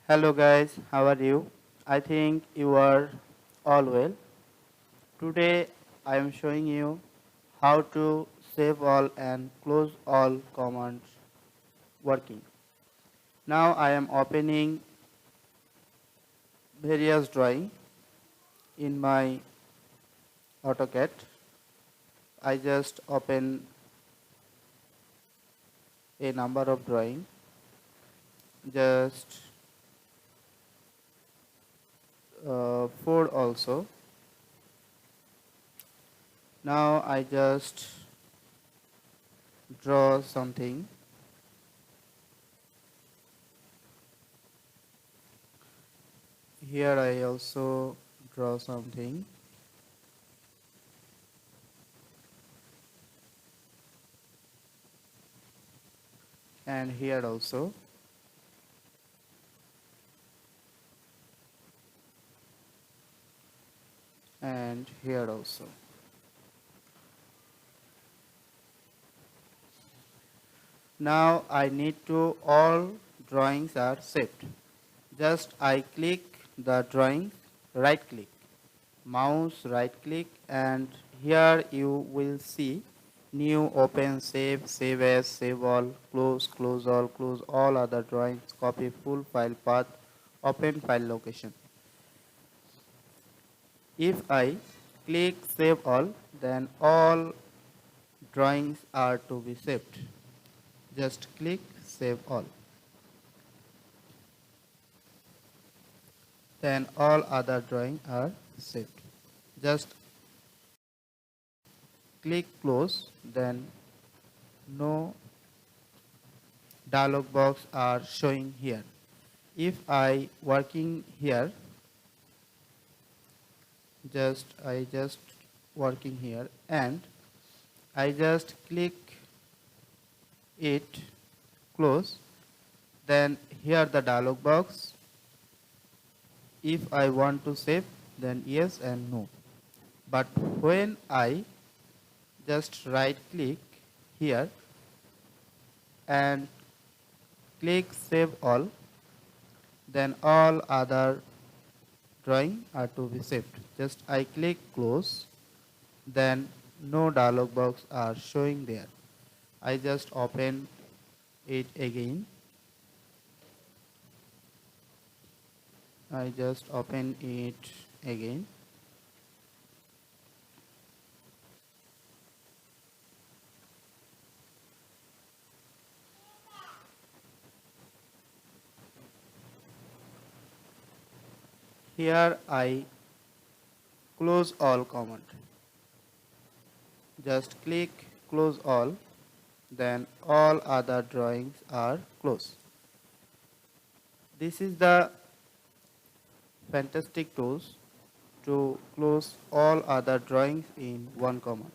Hello guys, how are you? I think you are all well. Today I am showing you how to save all and close all commands working. Now I am opening various drawing in my AutoCAD. I just open a number of drawing, just 4 also. Now I just draw something. Here I also draw something. And here also. And here also. Now I need to all drawings are saved. Just I click the drawing, right click, mouse right click, and here you will see new, open, save, save as, save all, close all other drawings, copy full file path, open file location. If I click save all, then all drawings are to be saved. Just click save all. Then all other drawings are saved. Just click close, then no dialog box are showing here. If I working here, I just working here and I just click it close, then here the dialog box. If I want to save, then yes and no. But when I just right click here and click save all, then all other drawing are to be saved. Just I click close, then no dialog box are showing there. I just open it again. I just open it again. Here I close all command. Just click close all, then all other drawings are closed. This is the fantastic tools to close all other drawings in one command.